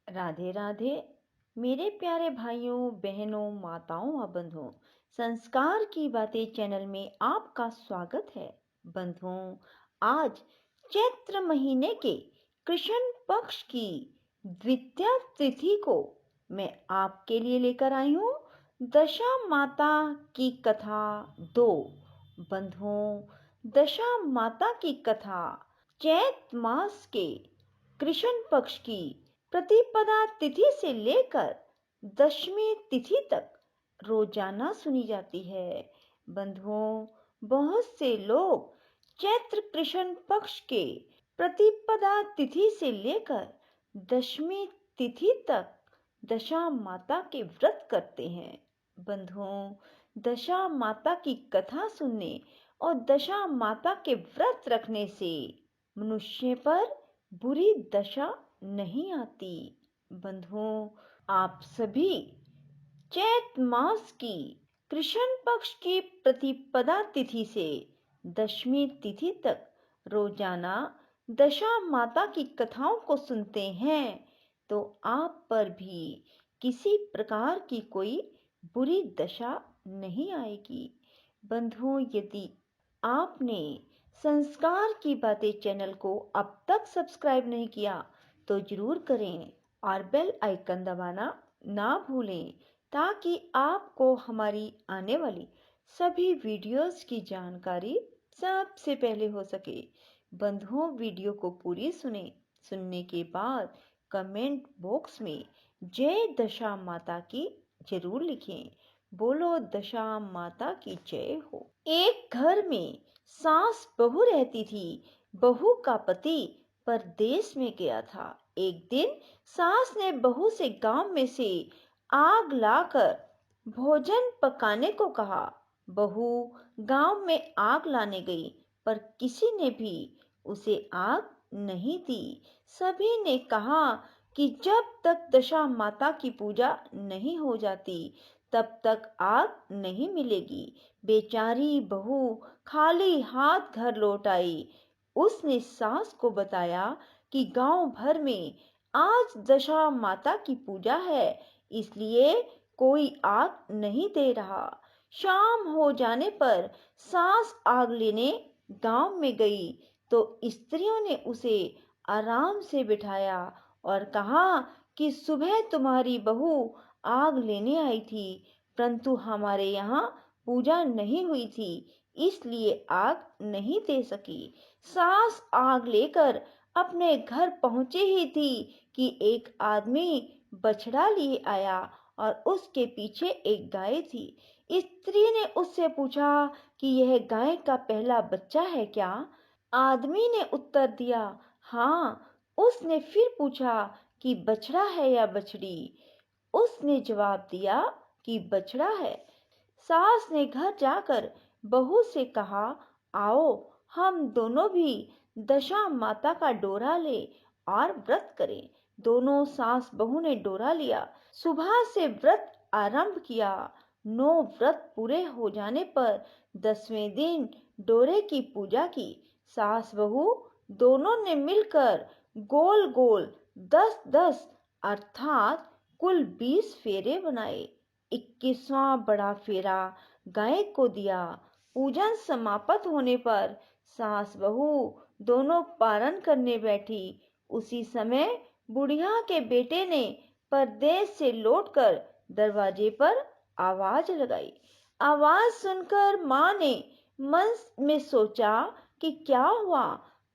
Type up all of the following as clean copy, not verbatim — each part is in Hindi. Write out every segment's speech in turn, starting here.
राधे राधे। मेरे प्यारे भाइयों बहनों माताओं व बंधुओं, संस्कार की बातें चैनल में आपका स्वागत है। बंधुओं, आज चैत्र महीने के कृष्ण पक्ष की द्वितीया तिथि को मैं आपके लिए लेकर आई हूँ दशा माता की कथा 2। बंधुओं, दशा माता की कथा चैत मास के कृष्ण पक्ष की प्रतिपदा तिथि से लेकर दशमी तिथि तक रोजाना सुनी जाती है। बंधुओं, बहुत से लोग चैत्र कृष्ण पक्ष के प्रतिपदा तिथि से लेकर दशमी तिथि तक दशा माता के व्रत करते हैं। बंधुओं, दशा माता की कथा सुनने और दशा माता के व्रत रखने से मनुष्य पर बुरी दशा नहीं आती। बंधुओं, आप सभी चैत मास की कृष्ण पक्ष की प्रतिपदा तिथि से दशमी तिथि तक रोजाना दशा माता की कथाओं को सुनते हैं तो आप पर भी किसी प्रकार की कोई बुरी दशा नहीं आएगी। बंधुओं, यदि आपने संस्कार की बातें चैनल को अब तक सब्सक्राइब नहीं किया तो जरूर करें और बेल आइकन दबाना ना भूलें ताकि आपको हमारी आने वाली सभी वीडियोस की जानकारी सबसे पहले हो सके। बंधुओं, वीडियो को पूरी सुनने के बाद कमेंट बॉक्स में जय दशा माता की जरूर लिखें। बोलो दशा माता की जय हो। एक घर में सास बहू रहती थी। बहू का पति परदेश में गया था। एक दिन सास ने बहू से गांव में से आग लाकर भोजन पकाने को कहा। बहू गांव में आग लाने गई पर किसी ने भी उसे आग नहीं दी। सभी ने कहा कि जब तक दशा माता की पूजा नहीं हो जाती तब तक आग नहीं मिलेगी। बेचारी बहू खाली हाथ घर लौट आई। उसने सास को बताया कि गांव भर में आज दशा माता की पूजा है, इसलिए कोई आग नहीं दे रहा। शाम हो जाने पर सास आग लेने गांव में गई तो स्त्रियों ने उसे आराम से बिठाया और कहा कि सुबह तुम्हारी बहू आग लेने आई थी, परंतु हमारे यहाँ पूजा नहीं हुई थी, इसलिए आग नहीं दे सकी। सास आग लेकर अपने घर पहुंचे ही थी कि एक आदमी बछड़ा लिए आया और उसके पीछे एक गाय थी। स्त्री ने उससे पूछा कि यह गाय का पहला बच्चा है क्या? आदमी ने उत्तर दिया, हाँ। उसने फिर पूछा कि बछड़ा है या बछड़ी? उसने जवाब दिया कि बछड़ा है। सास ने घर जाकर बहू से कहा, आओ हम दोनों भी दशा माता का डोरा ले और व्रत करें। दोनों सास बहू ने डोरा लिया। सुबह से व्रत आरंभ किया। 9 व्रत पूरे हो जाने पर 10वें दिन डोरे की पूजा की। सास बहू दोनों ने मिलकर गोल गोल 10-10 अर्थात कुल 20 फेरे बनाए। 21वां बड़ा फेरा गाय को दिया। पूजन समाप्त होने पर सास बहू दोनों पारण करने बैठी। उसी समय बुढ़िया के बेटे ने परदेश से लौटकर दरवाजे पर आवाज लगाई। आवाज सुनकर माँ ने मन में सोचा कि क्या हुआ,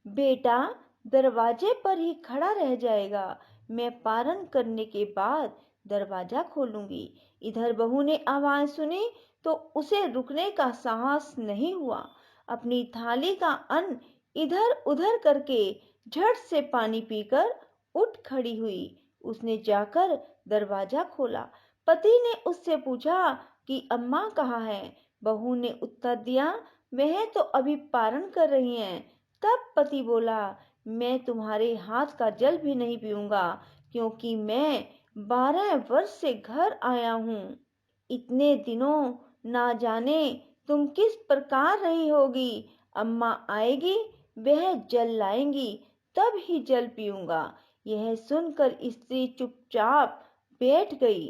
बेटा दरवाजे पर ही खड़ा रह जाएगा, मैं पारण करने के बाद दरवाजा खोलूंगी। इधर बहू ने आवाज सुनी तो उसे रुकने का साहस नहीं हुआ। अपनी थाली का अन्न इधर उधर करके झट से पानी पीकर उठ खड़ी हुई। उसने जाकर दरवाजा खोला। पति ने उससे पूछा कि अम्मा कहाँ है? बहू ने उत्तर दिया, वह तो अभी पारण कर रही हैं। तब पति बोला, मैं तुम्हारे हाथ का जल भी नहीं पीऊंगा क्योंकि मैं 12 वर्ष से घर आया हूँ। इतने दिनों ना जाने तुम किस प्रकार रही होगी। अम्मा आएगी, वह जल लाएंगी, तब ही जल पीऊंगा। यह सुनकर स्त्री चुपचाप बैठ गई।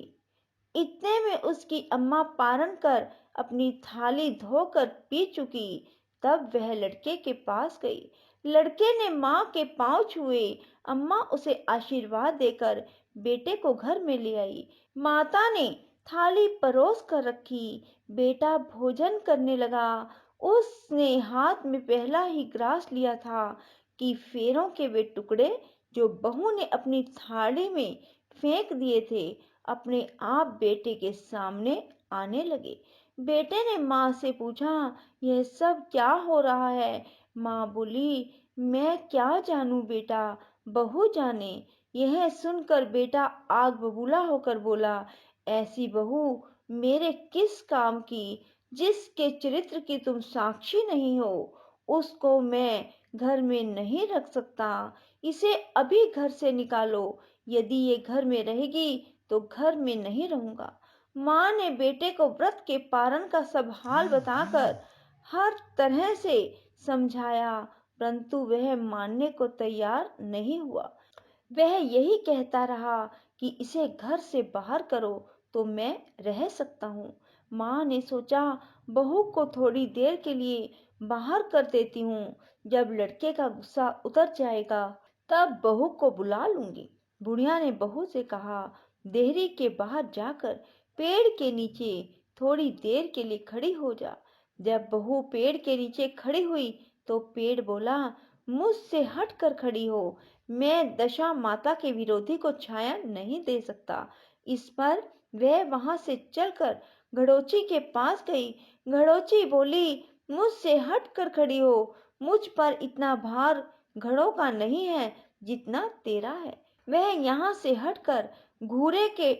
इतने में उसकी अम्मा पारण कर अपनी थाली धोकर पी चुकी। तब वह लड़के के पास गई। लड़के ने माँ के पांव छुए। अम्मा उसे आशीर्वाद देकर बेटे को घर में ले आई। माता ने थाली परोस कर रखी। बेटा भोजन करने लगा। उसने हाथ में पहला ही ग्रास लिया था कि फेरों के वे टुकड़े जो बहू ने अपनी थाली में फेंक दिए थे अपने आप बेटे के सामने आने लगे। बेटे ने माँ से पूछा, यह सब क्या हो रहा है? माँ बोली, मैं क्या जानूं बेटा, बहू जाने। यह सुनकर बेटा आग बबूला होकर बोला, ऐसी बहू मेरे किस काम की, जिसके चरित्र की तुम साक्षी नहीं हो, उसको मैं घर में नहीं रख सकता। इसे अभी घर से निकालो। यदि ये घर में रहेगी तो घर में नहीं रहूंगा। माँ ने बेटे को व्रत के पारण का सब हाल बताकर हर तरह से समझाया, परंतु वह मानने को तैयार नहीं हुआ। वह यही कहता रहा कि इसे घर से बाहर करो तो मैं रह सकता हूँ। माँ ने सोचा, बहू को थोड़ी देर के लिए बाहर कर देती हूँ। जब लड़के का गुस्सा उतर जाएगा तब बहू को बुला लूंगी। बुढ़िया ने बहू से कहा, देहरी के बाहर जाकर पेड़ के नीचे थोड़ी देर के लिए खड़ी हो जा। जब बहू पेड़ के नीचे खड़ी हुई तो पेड़ बोला, मुझसे हट कर खड़ी हो। मैं दशा माता के विरोधी को छाया नहीं दे सकता। इस पर वह वहां से चलकर घड़ोची के पास गई। घड़ोची बोली, मुझसे हट कर खड़ी हो। मुझ पर इतना भार घड़ों का नहीं है जितना तेरा है। वह यहाँ से हटकर घूरे के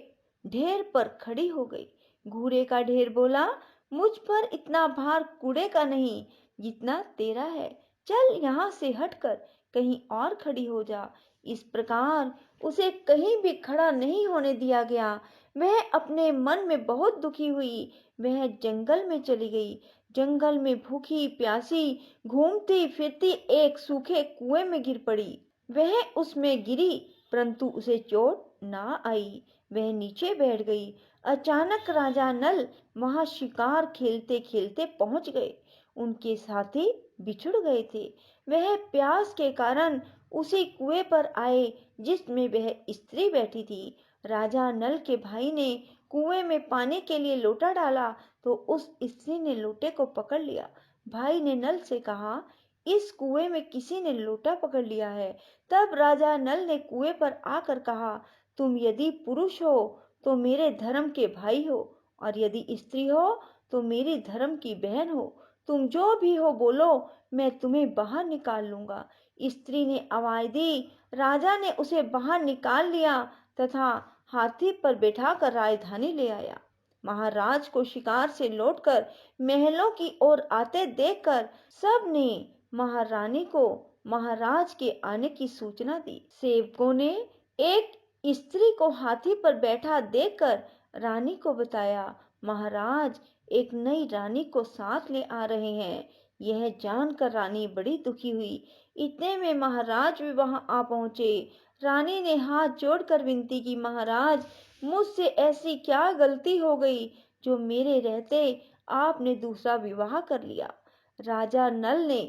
ढेर पर खड़ी हो गई। घूरे का ढेर बोला, मुझ पर इतना भार कूड़े का नहीं जितना तेरा है। चल यहाँ से हटकर कहीं और खड़ी हो जा। इस प्रकार उसे कहीं भी खड़ा नहीं होने दिया गया। वह अपने मन में बहुत दुखी हुई। वह जंगल में चली गई। जंगल में भूखी प्यासी घूमती फिरती एक सूखे कुएं में गिर पड़ी। वह उसमें गिरी परंतु उसे चोट ना आई। वह नीचे बैठ गई। अचानक राजा नल वहां शिकार खेलते खेलते पहुंच गए। उनके साथी बिछुड़ गए थे। वह प्यास के कारण उसी कुएं पर आए जिसमें वह स्त्री बैठी थी। राजा नल के भाई ने कुएं में पानी के लिए लोटा डाला तो उस स्त्री ने लोटे को पकड़ लिया। भाई ने नल से कहा, इस कुएं में किसी ने लोटा पकड़ लिया है। तब राजा नल ने कुएं पर आकर कहा, तुम यदि पुरुष हो तो मेरे धर्म के भाई हो और यदि स्त्री हो तो मेरी धर्म की बहन हो। तुम जो भी हो बोलो, मैं तुम्हें बाहर निकाल लूंगा। स्त्री ने आवाज दी। राजा ने उसे बाहर निकाल लिया तथा हाथी पर बैठाकर राजधानी ले आया। महाराज को शिकार से लौटकर महलों की ओर आते देखकर सब ने महारानी को महाराज के आने की सूचना दी। सेवकों ने एक स्त्री को हाथी पर बैठा देखकर रानी को बताया, महाराज एक नई रानी को साथ ले आ रहे हैं। यह जानकर रानी बड़ी दुखी हुई। इतने में महाराज भी वहां आ पहुंचे। रानी ने हाथ जोड़कर विनती की, महाराज मुझसे ऐसी क्या गलती हो गई जो मेरे रहते आपने दूसरा विवाह कर लिया। राजा नल ने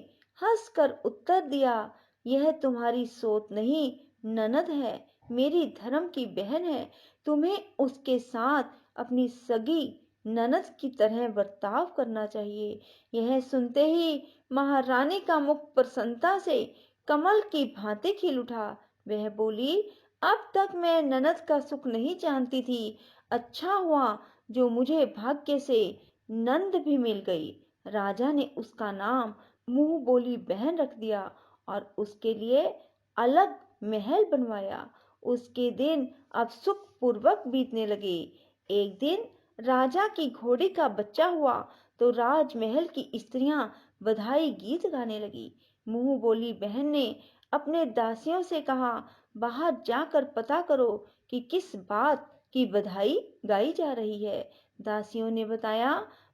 हंसकर उत्तर दिया, यह तुम्हारी सोच नहीं ननद है, मेरी धर्म की बहन है। तुम्हें उसके साथ अपनी सगी ननद की तरह बर्ताव करना चाहिए। यह सुनते ही महारानी का मुख प्रसन्नता से कमल की भांति खिल उठा। वह बोली, अब तक मैं ननद का सुख नहीं जानती थी। अच्छा हुआ जो मुझे भाग्य से नंद भी मिल गई। राजा ने उसका नाम मुंह बोली बहन रख दिया और उसके लिए अलग महल बनवाया। उसके दिन अब सुख पूर्वक बीतने लगे। एक दिन राजा की घोड़ी का बच्चा हुआ तो राजमहल की स्त्रियां बधाई गीत गाने लगी। मुंह बोली बहन ने अपने दासियों से कहा, बाहर जाकर पता करो कि किस बात की बधाई गाई जा रही है। दासियों ने बताया,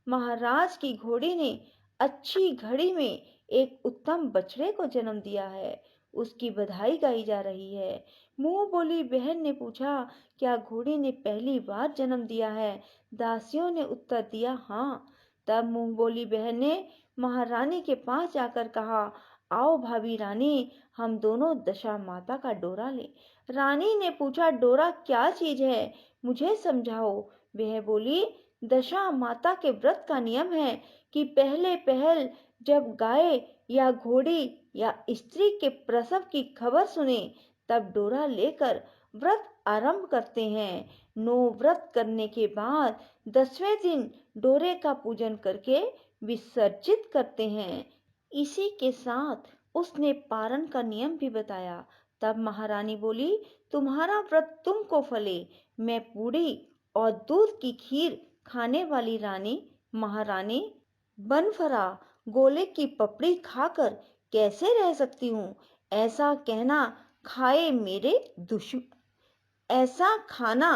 महाराज की घोड़ी ने अच्छी घड़ी में एक उत्तम बछड़े को जन्म दिया है। उसकी बधाई गाई जा रही है। मुंह बोली बहन ने पूछा, क्या घोड़े ने पहली बार जन्म दिया है? दासियों ने उत्तर दिया, हाँ। तब मुंह बोली बहन ने महारानी के पास जाकर कहा, आओ भाभी रानी, हम दोनों दशा माता का डोरा लें। रानी ने पूछा, डोरा क्या चीज है, मुझे समझाओ। वह बोली, दशा माता के व्रत का नियम है कि पहले पहल जब गाय या घोड़ी या स्त्री के प्रसव की खबर सुने तब डोरा लेकर व्रत आरंभ करते हैं। 9 व्रत करने के बाद 10वें दिन डोरे का पूजन करके विसर्जित करते हैं। इसी के साथ उसने पारण का नियम भी बताया। तब महारानी बोली, तुम्हारा व्रत तुमको फले। मैं पूड़ी और दूध की खीर खाने वाली रानी महारानी बनफरा गोले की पपड़ी खाकर कैसे रह सकती हूँ? ऐसा कहना खाए मेरे दुश्मन ऐसा खाना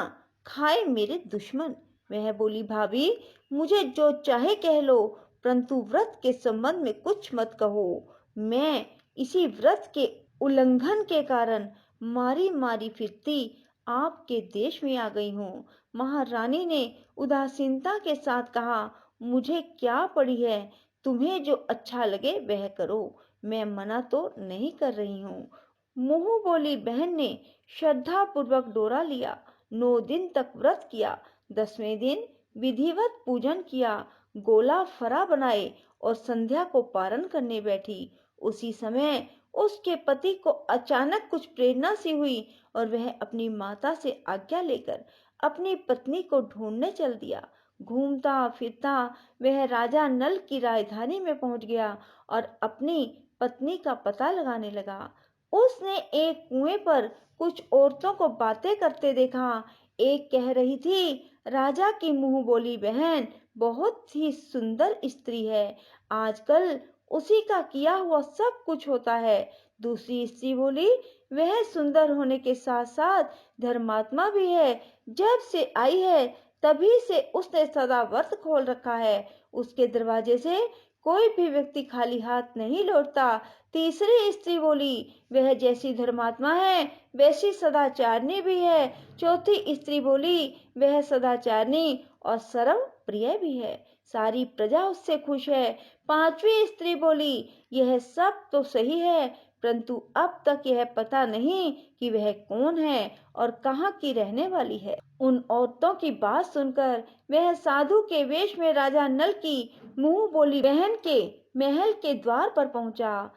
खाए मेरे दुश्मन। वह बोली, भाभी मुझे जो चाहे कह लो, परंतु व्रत के संबंध में कुछ मत कहो। मैं इसी व्रत के उल्लंघन के कारण मारी मारी फिरती आपके देश में आ गई हूँ। महारानी ने उदासीनता के साथ कहा, मुझे क्या पड़ी है, तुम्हें जो अच्छा लगे वह करो, मैं मना तो नहीं कर रही हूँ। मुंह बोली बहन ने श्रद्धा पूर्वक डोरा लिया। 9 दिन तक व्रत किया। 10वें दिन विधिवत पूजन किया, गोला फरा बनाए और संध्या को पारण करने बैठी। उसी समय उसके पति को अचानक कुछ प्रेरणा सी हुई और वह अपनी माता से आज्ञा लेकर अपनी पत्नी को ढूंढने चल दिया। घूमता फिरता वह राजा नल की राजधानी में पहुंच गया और अपनी पत्नी का पता लगाने लगा। उसने एक कुएं पर कुछ औरतों को बातें करते देखा। एक कह रही थी, राजा की मुंह बोली बहन बहुत ही सुंदर स्त्री है, आजकल उसी का किया हुआ सब कुछ होता है। दूसरी स्त्री बोली, वह सुंदर होने के साथ साथ धर्मात्मा भी है, जब से आई है तभी से उसने सदा व्रत खोल रखा है, उसके दरवाजे से कोई भी व्यक्ति खाली हाथ नहीं लौटता। तीसरी स्त्री बोली, वह जैसी धर्मात्मा है वैसी सदाचारनी भी है। चौथी स्त्री बोली, वह सदाचारनी और सर्व प्रिय भी है, सारी प्रजा उससे खुश है। पांचवी स्त्री बोली, यह सब तो सही है, परंतु अब तक यह पता नहीं कि वह कौन है और कहाँ की रहने वाली है। उन औरतों की बात सुनकर वह साधु के वेश में राजा नल की मुंह बोली बहन के महल के द्वार पर पहुंचा।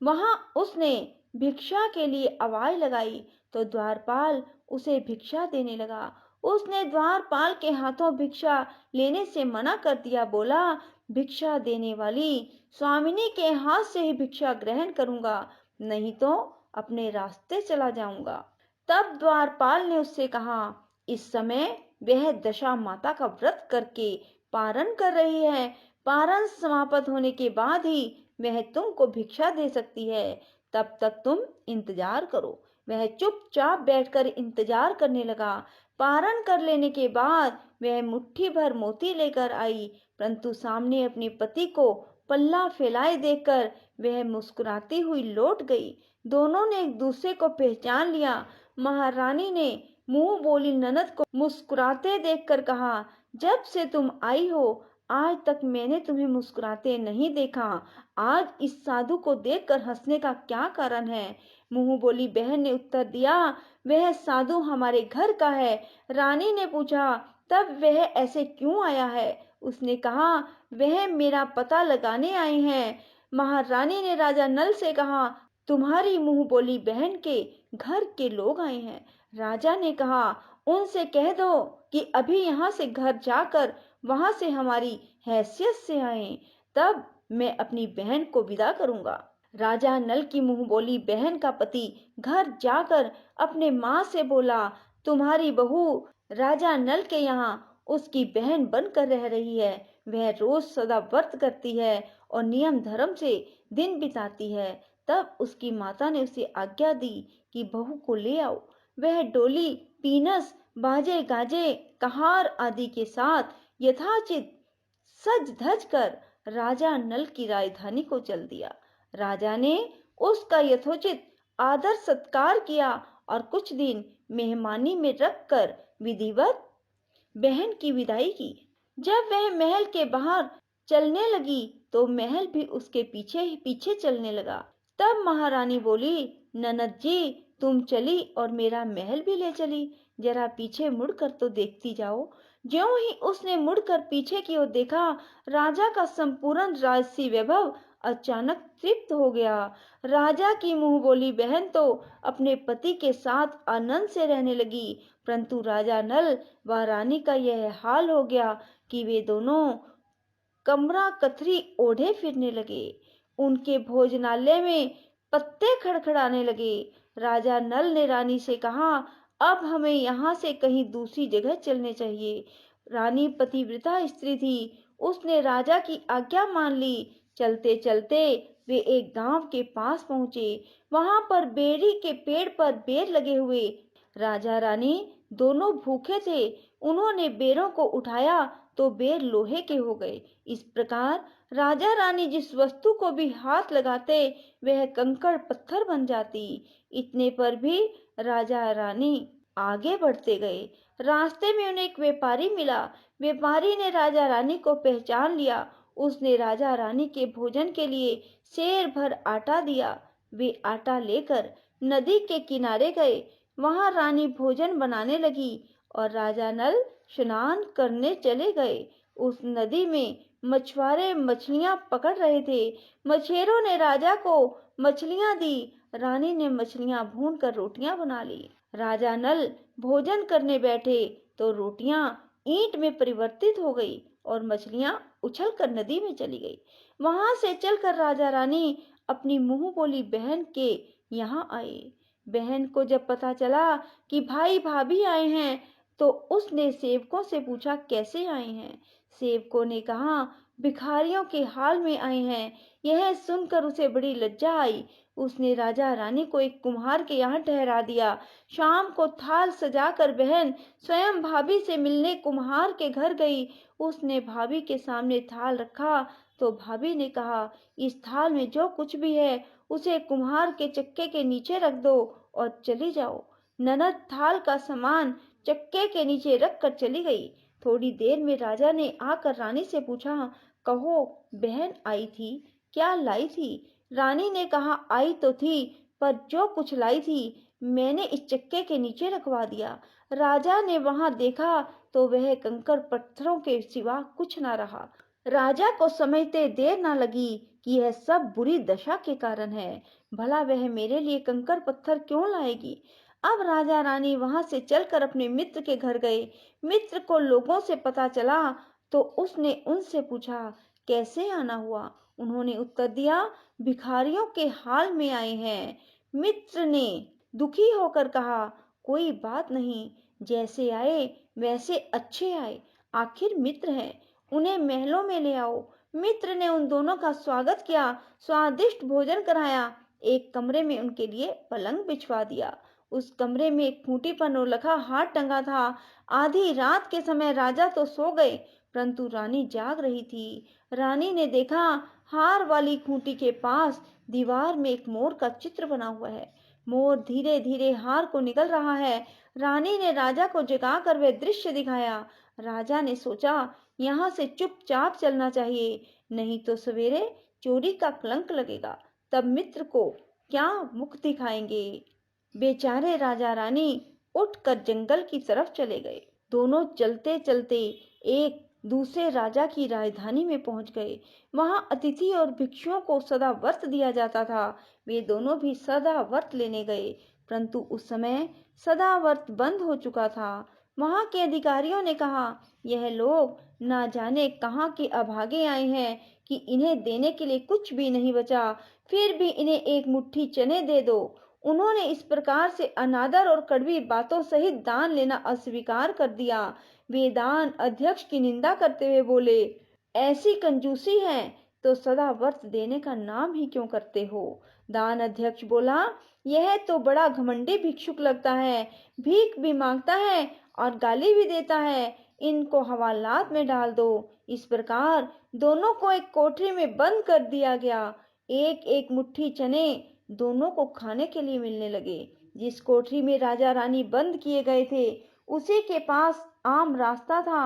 वहां उसने भिक्षा के लिए आवाज लगाई तो द्वारपाल उसे भिक्षा देने लगा। उसने द्वारपाल के हाथों भिक्षा लेने से मना कर दिया। बोला, भिक्षा देने वाली स्वामिनी के हाथ से ही भिक्षा ग्रहण करूंगा, नहीं तो अपने रास्ते चला जाऊंगा। तब द्वारपाल ने उससे कहा, इस समय वह दशा माता का व्रत करके पारण कर रही है, पारण समाप्त होने के बाद ही वह तुमको भिक्षा दे सकती है, तब तक तुम इंतजार करो। वह चुपचाप बैठकर इंतजार करने लगा। पारण कर लेने के बाद वह मुट्ठी भर मोती लेकर आई, परंतु सामने अपने पति को पल्ला फैलाए देखकर वह मुस्कुराती हुई लौट गई। दोनों ने एक दूसरे को पहचान लिया। महारानी ने मुंह बोली ननद को मुस्कुराते देखकर कहा, जब से तुम आई हो आज तक मैंने तुम्हें मुस्कुराते नहीं देखा, आज इस साधु को देखकर हंसने का क्या कारण है? मुंह बोली बहन ने उत्तर दिया, वह साधु हमारे घर का है। रानी ने पूछा, तब वह ऐसे क्यों आया है? उसने कहा, वह मेरा पता लगाने आए हैं। महारानी ने राजा नल से कहा, तुम्हारी मुंह बोली बहन के घर के लोग आए हैं। राजा ने कहा, उनसे कह दो कि अभी यहाँ से घर जाकर वहां से हमारी हैसियत से आए, तब मैं अपनी बहन को विदा करूंगा। राजा नल की मुंह बोली बहन का पति घर जाकर अपने माँ से बोला, तुम्हारी बहू राजा नल के यहाँ उसकी बहन बनकर रह रही है। वह रोज सदा व्रत करती है और नियम धर्म से दिन बिताती है। तब उसकी माता ने उसे आज्ञा दी कि बहू को ले आओ। वह डोली, पीनस, बाजे गाजे, कहार आदि के साथ यथाचित सज धज कर राजा नल की राजधानी को चल दिया। राजा ने उसका यथोचित आदर सत्कार किया और कुछ दिन मेहमानी में रखकर विधिवत बहन की विदाई की। जब वह महल के बाहर चलने लगी तो महल भी उसके पीछे ही पीछे चलने लगा। तब महारानी बोली, ननद जी तुम चली और मेरा महल भी ले चली, जरा पीछे मुड़कर तो देखती जाओ। ज्यों ही उसने मुड़कर पीछे की ओर देखा, राजा का संपूर्ण राजसी वैभव अचानक तृप्त हो गया। राजा की मुंह बोली बहन तो अपने पति के साथ आनंद से रहने लगी, परंतु राजा नल व रानी का यह हाल हो गया कि वे दोनों कमरा कथरी ओढ़े फिरने लगे। उनके भोजनालय में पत्ते खड़खड़ाने लगे। राजा नल ने रानी से कहा, अब हमें यहाँ से कहीं दूसरी जगह चलने चाहिए। रानी पतिव्रता स्त्री थी, उसने राजा की आज्ञा मान ली। चलते चलते वे एक गांव के पास पहुंचे। वहां पर बेरी के पेड़ पर बेर लगे हुए। राजा रानी दोनों भूखे थे। उन्होंने बेरों को उठाया तो बेर लोहे के हो गए। इस प्रकार राजा रानी जिस वस्तु को भी हाथ लगाते वह कंकड़ पत्थर बन जाती। इतने पर भी राजा रानी आगे बढ़ते गए। रास्ते में उन्हें एक व्यापारी मिला। व्यापारी ने राजा रानी को पहचान लिया। उसने राजा रानी के भोजन के लिए सेर भर आटा दिया। वे आटा लेकर नदी के किनारे गए। वहां रानी भोजन बनाने लगी और राजा नल स्नान करने चले गए। उस नदी में मछुआरे मछलियां पकड़ रहे थे। मछेरों ने राजा को मछलियां दी। रानी ने मछलियां भून कर रोटियां बना ली। राजा नल भोजन करने बैठे तो रोटियां ईंट में परिवर्तित हो गई और मछलियां उछलकर नदी में चली गई। वहां से चलकर राजा रानी अपनी मुंह बोली बहन के यहाँ आए। बहन को जब पता चला कि भाई भाभी आए हैं तो उसने सेवकों से पूछा कैसे आए हैं। सेवकों ने कहा भिखारियों के हाल में आए हैं। यह सुनकर उसे बड़ी लज्जा आई। उसने राजा रानी को एक कुम्हार के यहाँ ठहरा दिया। शाम को थाल सजाकर बहन स्वयं भाभी से मिलने कुम्हार के घर गई। उसने भाभी के सामने थाल रखा तो भाभी ने कहा, इस थाल में जो कुछ भी है उसे कुम्हार के चक्के के नीचे रख दो और चली जाओ। ननद थाल का सामान चक्के के नीचे रख कर चली गई। थोड़ी देर में राजा ने आकर रानी से पूछा, कहो बहन आई थी, क्या लाई थी। रानी ने कहा, आई तो थी पर जो कुछ लाई थी मैंने इस चक्के के नीचे रखवा दिया। राजा ने वहां देखा तो वह कंकड़ पत्थरों के सिवा कुछ न रहा। राजा को समझते देर न लगी कि यह सब बुरी दशा के कारण है। भला वह मेरे लिए कंकड़ पत्थर क्यों लाएगी। अब राजा रानी वहां से चलकर अपने मित्र के घर गए। मित्र को लोगों से पता चला तो उसने उनसे पूछा कैसे आना हुआ। उन्होंने उत्तर दिया, भिखारियों के हाल में आए हैं। मित्र ने दुखी होकर कहा, कोई बात नहीं, जैसे आए वैसे अच्छे आए, आखिर मित्र हैं, उन्हें महलों में ले आओ। मित्र ने उन दोनों का स्वागत किया, स्वादिष्ट भोजन कराया, एक कमरे में उनके लिए पलंग बिछवा दिया। उस कमरे में एक खूंटी पर नौलखा हार टंगा था। आधी रात के समय राजा तो सो गए परंतु रानी जाग रही थी। रानी ने देखा हार वाली खूंटी के पास दीवार में एक मोर का चित्र बना हुआ है। मोर धीरे धीरे हार को निकल रहा है। रानी ने राजा को जगाकर वह दृश्य दिखाया। राजा ने सोचा यहाँ से चुपचाप चलना चाहिए, नहीं तो सवेरे चोरी का कलंक लगेगा, तब मित्र को क्या मुख दिखाएंगे। बेचारे राजा रानी उठकर जंगल की तरफ चले गए। दोनों चलते चलते एक दूसरे राजा की राजधानी में पहुंच गए। वहां अतिथि और भिक्षुओं को सदा व्रत दिया जाता था। वे दोनों भी सदा व्रत लेने गए परंतु उस समय सदा व्रत बंद हो चुका था। वहां के अधिकारियों ने कहा, यह लोग ना जाने कहाँ के अभागे आए हैं कि इन्हें देने के लिए कुछ भी नहीं बचा, फिर भी इन्हें एक मुट्ठी चने दे दो। उन्होंने इस प्रकार से अनादर और कड़वी बातों सहित दान लेना अस्वीकार कर दिया। वे दान अध्यक्ष की निंदा करते हुए बोले, ऐसी कंजूसी है तो सदा व्रत देने का नाम ही क्यों करते हो। दान अध्यक्ष बोला, यह तो बड़ा घमंडी भिक्षुक लगता है, भीख भी मांगता है और गाली भी देता है, इनको हवालात में डाल दो। इस प्रकार दोनों को एक कोठरी में बंद कर दिया गया। एक एक मुट्ठी चने दोनों को खाने के लिए मिलने लगे। जिस कोठरी में राजा रानी बंद किए गए थे, उसी के पास आम रास्ता था।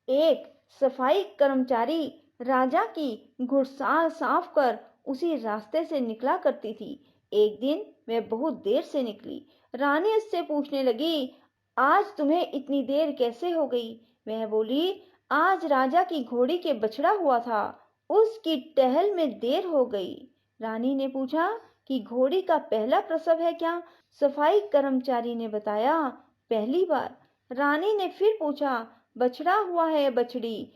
एक सफाई कर्मचारी राजा की घुड़साल साफ कर उसी रास्ते से निकला करती थी। एक दिन वह बहुत देर से निकली। रानी उससे पूछने लगी, आज तुम्हें इतनी देर कैसे हो गई? वह बोली, आज राजा की घोड़ी के बछड़ा हुआ था, उसकी टहल में देर हो गई। रानी ने पूछा कि घोड़ी का पहला प्रसव है क्या? सफाई कर्मचारी ने बताया, पहली बार। रानी ने फिर पूछा, बछड़ा हुआ है या बछड़ी?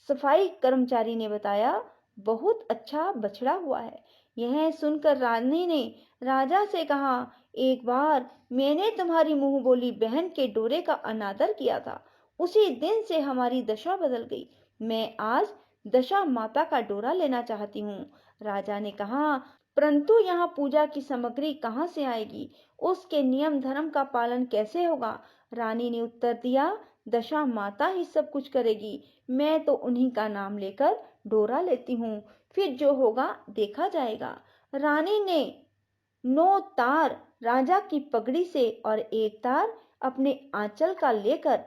सफाई कर्मचारी ने बताया, बहुत अच्छा बछड़ा हुआ है। यह सुनकर रानी ने राजा से कहा, एक बार मैंने तुम्हारी मुंह बोली बहन के डोरे का अनादर किया था, उसी दिन से हमारी दशा बदल गई। मैं आज दशा माता का डोरा लेना चाहती हूँ। राजा ने कहा, परंतु यहाँ पूजा की सामग्री कहाँ से आएगी? उसके नियम धर्म का पालन कैसे होगा? रानी ने उत्तर दिया, दशा माता ही सब कुछ करेगी, मैं तो उन्हीं का नाम लेकर डोरा लेती हूँ, फिर जो होगा देखा जाएगा। रानी ने 9 तार राजा की पगड़ी से और एक तार अपने आंचल का लेकर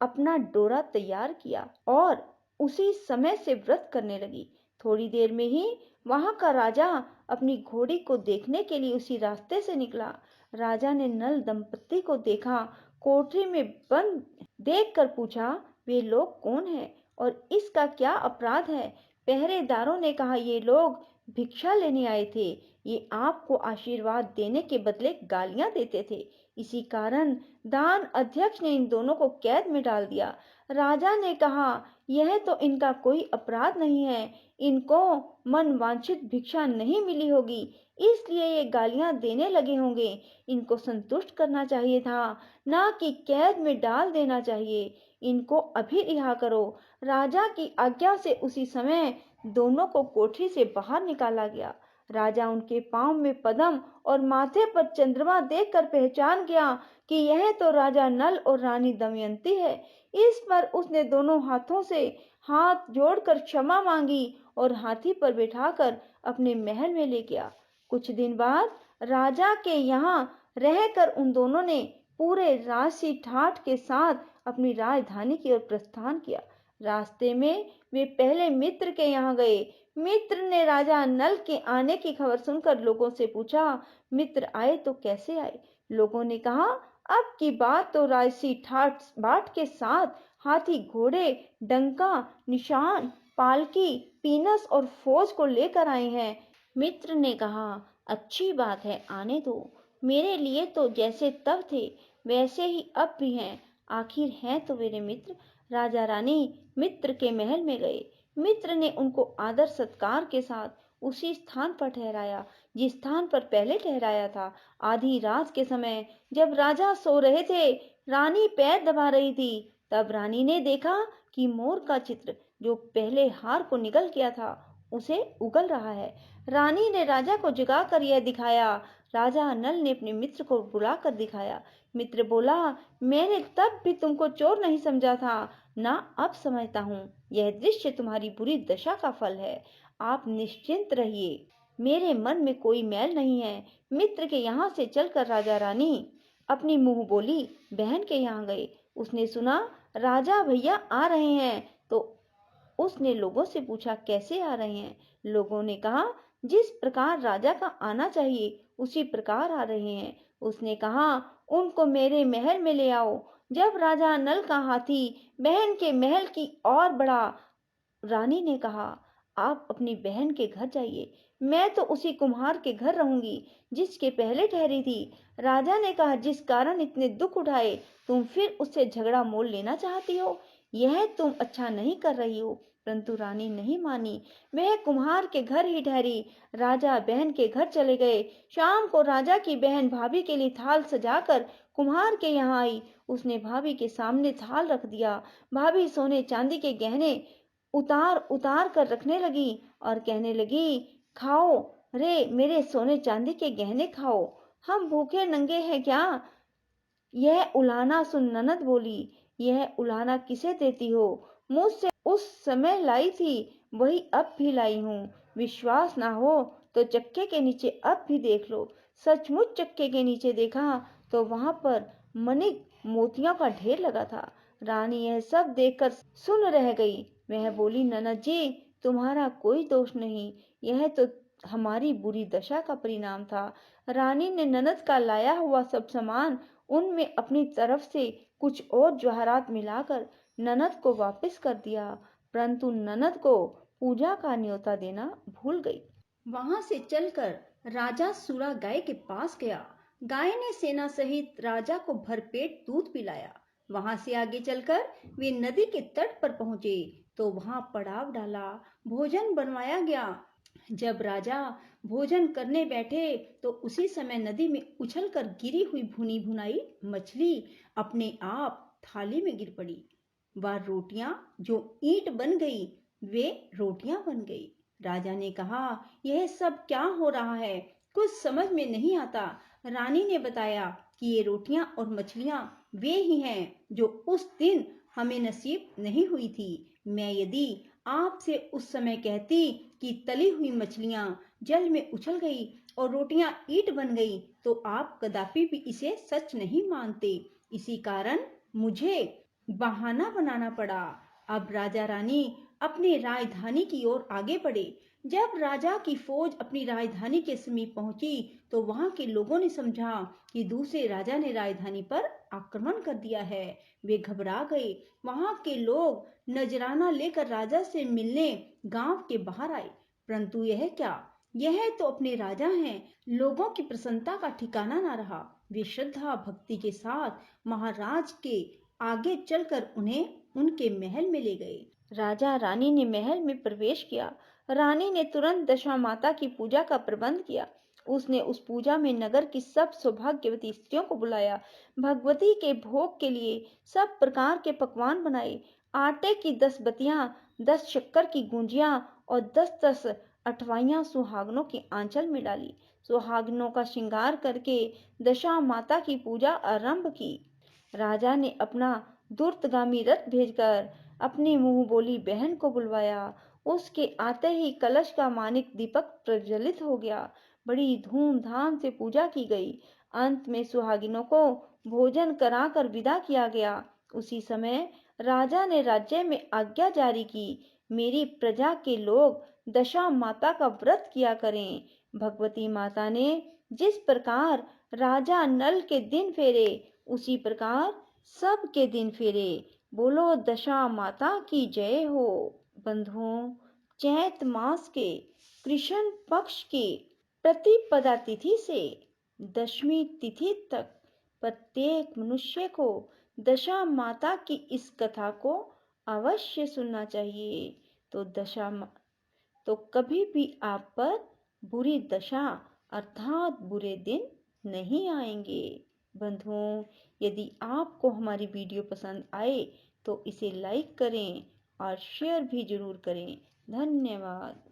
अपना डोरा तैयार किया और उसी समय से व्रत करने लगी। थोड़ी देर में ही वहां का राजा अपनी घोड़ी को देखने के लिए उसी रास्ते से निकला। राजा ने नल दंपत्ति को देखा, कोठरी में बंद देखकर पूछा, वे लोग कौन हैं और इसका क्या अपराध है? पहरेदारों ने कहा, ये लोग भिक्षा लेने आए थे, ये आपको आशीर्वाद देने के बदले गालियां देते थे। इसी कारण दान अध्यक्ष ने इन दोनों को कैद में डाल दिया। राजा ने कहा, यह तो इनका कोई अपराध नहीं है, इनको मन वांछित भिक्षा नहीं मिली होगी, इसलिए ये गालियां देने लगे होंगे। इनको संतुष्ट करना चाहिए था, ना कि कैद में डाल देना चाहिए। इनको अभी रिहा करो। राजा की आज्ञा से उसी समय दोनों को कोठरी से बाहर निकाला गया। राजा उनके पांव में पद्म और माथे पर चंद्रमा देखकर पहचान गया कि यह तो राजा नल और रानी दमयंती है। इस पर उसने दोनों हाथों से हाथ जोड़कर क्षमा मांगी और हाथी पर बिठाकर अपने महल में ले गया। कुछ दिन बाद राजा के यहाँ रहकर उन दोनों ने पूरे राजसी ठाठ के साथ अपनी राजधानी की ओर प्रस्थान किया। रास्ते में वे पहले मित्र के यहाँ गए। मित्र ने राजा नल के आने की खबर सुनकर लोगों से पूछा, मित्र आए तो कैसे आए? लोगों ने कहा, अब की बात तो राजसी ठाठ बाट के साथ हाथी, घोड़े, डंका, निशान, पालकी, पीनस और फौज को लेकर आए हैं। मित्र ने कहा, अच्छी बात है, आने दो। मेरे लिए तो जैसे तब थे वैसे ही अब भी हैं, आखिर हैं तो मेरे मित्र। राजा रानी मित्र के महल में गए। मित्र ने उनको आदर सत्कार के साथ उसी स्थान पर ठहराया जिस स्थान पर पहले ठहराया था। आधी रात के समय जब राजा सो रहे थे, रानी पैर दबा रही थी, तब रानी ने देखा कि मोर का चित्र जो पहले हार को निगल गया था उसे उगल रहा है। रानी ने राजा को जगाकर यह दिखाया। राजा नल ने अपने मित्र को बुलाकर दिखाया। मित्र बोला, मैंने तब भी तुमको चोर नहीं समझा था, ना अब समझता हूँ। यह दृश्य तुम्हारी बुरी दशा का फल है। आप निश्चिंत रहिए, मेरे मन में कोई मैल नहीं है। मित्र के यहाँ से चलकर राजा रानी अपनी मुंह बोली बहन के यहाँ गए। उसने सुना राजा भैया आ रहे हैं तो उसने लोगों से पूछा, कैसे आ रहे हैं? लोगों ने कहा, जिस प्रकार राजा का आना चाहिए उसी प्रकार आ रहे हैं। उसने कहा, उनको मेरे महल में ले आओ। जब राजा नल का हाथी बहन के महल की ओर बढ़ा, रानी ने कहा, आप अपनी बहन के घर जाइए, मैं तो उसी कुम्हार के घर रहूंगी जिसके पहले ठहरी थी। राजा ने कहा, जिस कारण इतने दुख उठाए तुम फिर उससे झगड़ा मोल लेना चाहती हो, यह तुम अच्छा नहीं कर रही हो। परंतु रानी नहीं मानी, वह कुम्हार के घर ही ठहरी। राजा बहन के घर चले गए। शाम को राजा की बहन भाभी के लिए थाल सजाकर कुम्हार के यहाँ आई। उसने भाभी के सामने थाल रख दिया। भाभी सोने चांदी के गहने उतार उतार कर रखने लगी और कहने लगी, खाओ रे मेरे सोने चांदी के गहने खाओ, हम भूखे नंगे हैं क्या? यह उलाहना सुन ननद बोली, यह उलाहना किसे देती हो? मुझसे उस समय लाई थी, वही अब भी लाई हूँ। विश्वास ना हो तो चक्के के नीचे अब भी देख लो। सचमुच चक्के के नीचे देखा तो वहां पर मणिक मोतियों का ढेर लगा था। रानी यह सब देखकर सुन रह गई। वह बोली, ननद जी, तुम्हारा कोई दोष नहीं, यह तो हमारी बुरी दशा का परिणाम था। रानी ने ननद का लाया हुआ सब सामान उनमें अपनी तरफ से कुछ और जवाहरात मिलाकर ननद को वापस कर दिया, परंतु ननद को पूजा का न्योता देना भूल गई। वहां से चलकर राजा सूरा गाय के पास गया। गाय ने सेना सहित राजा को भरपेट दूध पिलाया। वहां से आगे चलकर वे नदी के तट पर पहुंचे तो वहां पड़ाव डाला, भोजन बनवाया गया। जब राजा भोजन करने बैठे तो उसी समय नदी में उछलकर गिरी हुई भुनी भुनाई मछली अपने आप थाली में गिर पड़ी। वह रोटियां जो ईंट बन गई वे रोटियां बन गई। राजा ने कहा, यह सब क्या हो रहा है, कुछ समझ में नहीं आता। रानी ने बताया कि ये रोटियां और मछलियां वे ही हैं जो उस दिन हमें नसीब नहीं हुई थी। मैं यदि आपसे उस समय कहती कि तली हुई मछलियां जल में उछल गई और रोटियां ईंट बन गई तो आप कदापि भी इसे सच नहीं मानते। इसी कारण मुझे बहाना बनाना पड़ा। अब राजा रानी अपनी राजधानी की ओर आगे बढ़े। जब राजा की फौज अपनी राजधानी के समीप पहुंची तो वहां के लोगों ने समझा कि दूसरे राजा ने राजधानी पर आक्रमण कर दिया है। वे घबरा गए। वहां के लोग नजराना लेकर राजा से मिलने गांव के बाहर आए, परंतु यह क्या, यह तो अपने राजा हैं। लोगों की प्रसन्नता का ठिकाना न रहा। वे श्रद्धा भक्ति के साथ महाराज के आगे चलकर उन्हें उनके महल में ले गए। राजा रानी ने महल में प्रवेश किया। रानी ने तुरंत दशा माता की पूजा का प्रबंध किया। उसने उस पूजा में नगर की सब सौभाग्यवती स्त्रियों को बुलाया। भगवती के भोग के लिए सब प्रकार के पकवान बनाए। आटे की 10 बतियां, 10 शक्कर की गुंजियां और 10-10 अठवाइयां सुहागनों के आंचल में डाली। सुहागनों का श्रृंगार करके दशा माता की पूजा आरंभ की। राजा ने अपना दूरगामी रथ भेजकर अपनी मुंह बोली बहन को बुलवाया। उसके आते ही कलश का मानिक दीपक प्रज्वलित हो गया। बड़ी धूमधाम से पूजा की गई। अंत में सुहागिनों को भोजन कराकर विदा किया गया। उसी समय राजा ने राज्य में आज्ञा जारी की, मेरी प्रजा के लोग दशा माता का व्रत किया करें। भगवती माता ने जिस प्रकार राजा नल के दिन फेरे उसी प्रकार सबके दिन फेरे। बोलो दशा माता की जय हो। बंधुओं, चैत मास के कृष्ण पक्ष की प्रतिपदा तिथि से दशमी तिथि तक प्रत्येक मनुष्य को दशा माता की इस कथा को अवश्य सुनना चाहिए। तो कभी भी आप पर बुरी दशा अर्थात बुरे दिन नहीं आएंगे। बंधुओं, यदि आपको हमारी वीडियो पसंद आए तो इसे लाइक करें और शेयर भी जरूर करें। धन्यवाद।